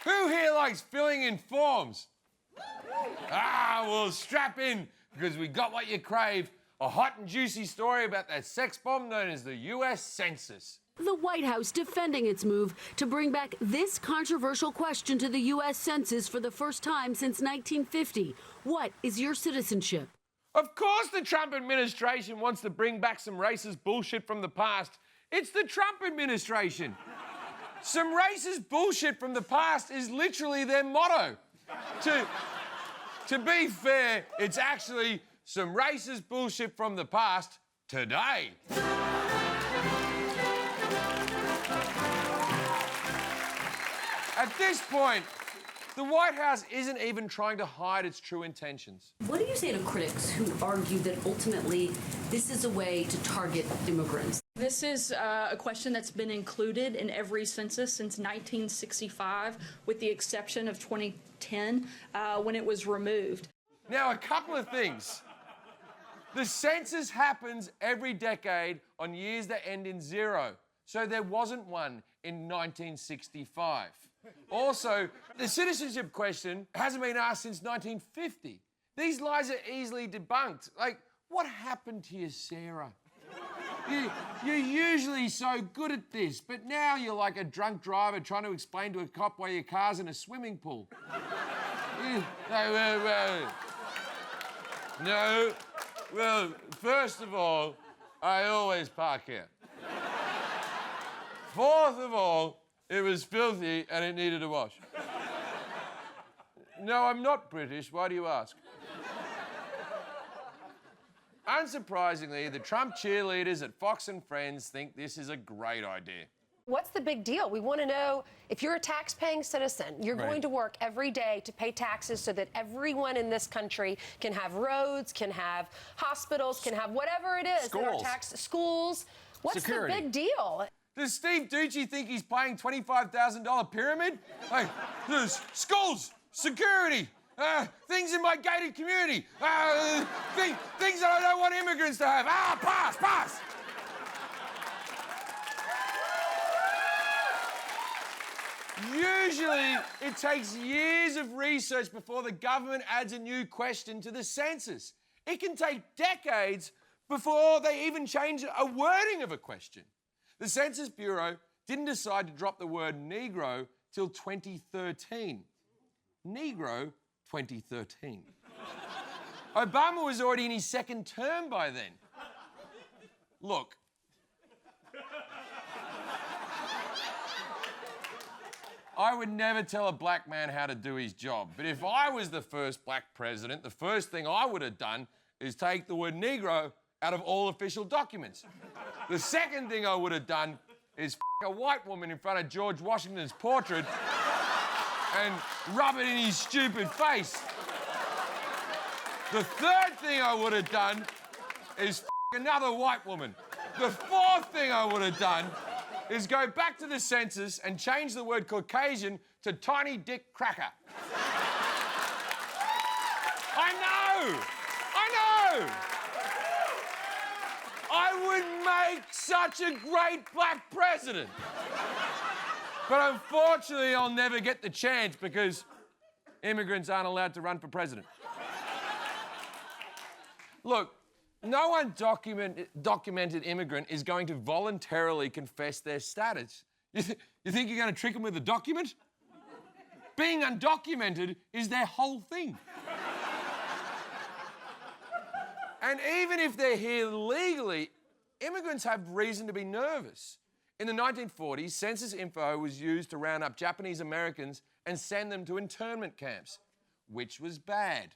Who here likes filling in forms? Well, strap in, because we got what you crave. A hot and juicy story about that sex bomb known as the U.S. Census. The White House defending its move to bring back this controversial question to the U.S. Census for the first time since 1950. What is your citizenship? Of course the Trump administration wants to bring back some racist bullshit from the past. It's the Trump administration. Some racist bullshit from the past is literally their motto. To be fair, it's actually some racist bullshit from the past today. At this point, the White House isn't even trying to hide its true intentions. What do you say to critics who argue that ultimately this is a way to target immigrants? This is a question that's been included in every census since 1965, with the exception of 2010, when it was removed. Now, a couple of things. The census happens every decade on years that end in 0, so there wasn't one in 1965. Also, the citizenship question hasn't been asked since 1950. These lies are easily debunked. Like, what happened to you, Sarah? You're usually so good at this, but now you're like a drunk driver trying to explain to a cop why your car's in a swimming pool. No, well, first of all, I always park here. Fourth of all, it was filthy and it needed a wash. No, I'm not British. Why do you ask? Unsurprisingly, the Trump cheerleaders at Fox and Friends think this is a great idea. What's the big deal? We want to know if you're a tax-paying citizen, you're going to work every day to pay taxes so that everyone in this country can have roads, can have hospitals, can have whatever it is. Schools. What's Security. the big deal? Does Steve Ducey think he's playing $25,000 pyramid? Like, there's schools, security, things in my gated community, things that I don't want immigrants to have. Pass. Usually, it takes years of research before the government adds a new question to the census. It can take decades before they even change a wording of a question. The Census Bureau didn't decide to drop the word Negro till 2013. Negro 2013. Obama was already in his second term by then. Look. I would never tell a black man how to do his job, but if I was the first black president, the first thing I would have done is take the word Negro out of all official documents. The second thing I would have done is a white woman in front of George Washington's portrait and rub it in his stupid face. The third thing I would have done is another white woman. The fourth thing I would have done is go back to the census and change the word Caucasian to tiny dick cracker. I know! I would make such a great black president. But unfortunately, I'll never get the chance because immigrants aren't allowed to run for president. Look, no undocumented immigrant is going to voluntarily confess their status. You think you're going to trick them with a document? Being undocumented is their whole thing. And even if they're here legally, immigrants have reason to be nervous. In the 1940s, census info was used to round up Japanese Americans and send them to internment camps, which was bad.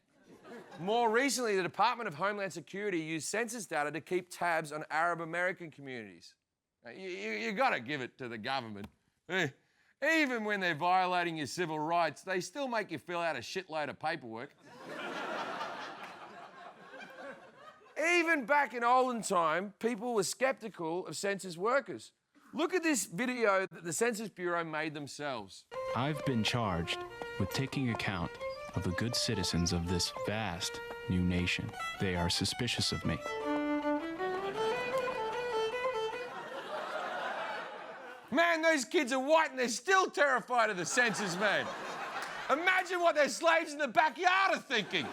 More recently, the Department of Homeland Security used census data to keep tabs on Arab American communities. You got to give it to the government. Even when they're violating your civil rights, they still make you fill out a shitload of paperwork. Even back in olden time, people were skeptical of census workers. Look at this video that the Census Bureau made themselves. I've been charged with taking account of the good citizens of this vast new nation. They are suspicious of me. Man, those kids are white and they're still terrified of the census, man. Imagine what their slaves in the backyard are thinking.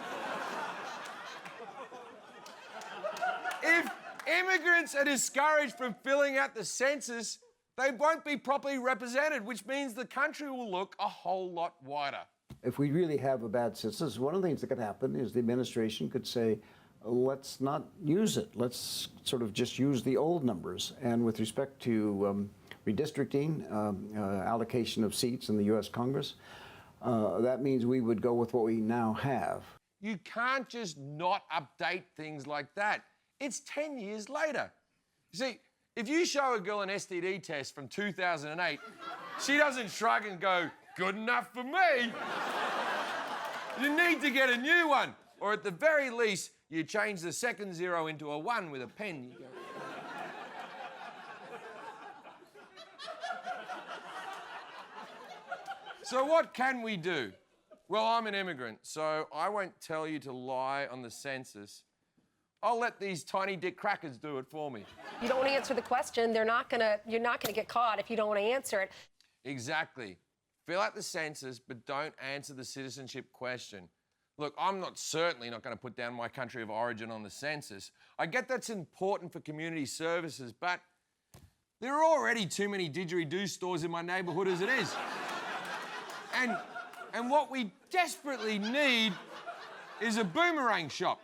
If immigrants are discouraged from filling out the census, they won't be properly represented, which means the country will look a whole lot whiter. If we really have a bad census, one of the things that could happen is the administration could say, let's not use it. Let's sort of just use the old numbers. And with respect to redistricting, allocation of seats in the U.S. Congress, that means we would go with what we now have. You can't just not update things like that. It's 10 years later. You see, if you show a girl an STD test from 2008, she doesn't shrug and go, good enough for me. You need to get a new one. Or at the very least, you change the second 0 into a 1 with a pen. You go. So what can we do? Well, I'm an immigrant, so I won't tell you to lie on the census. I'll let these tiny dick crackers do it for me. You don't want to answer the question, you're not gonna get caught if you don't want to answer it. Exactly. Fill out the census, but don't answer the citizenship question. Look, I'm certainly not going to put down my country of origin on the census. I get that's important for community services, but there are already too many didgeridoo stores in my neighbourhood as it is. And what we desperately need is a boomerang shop.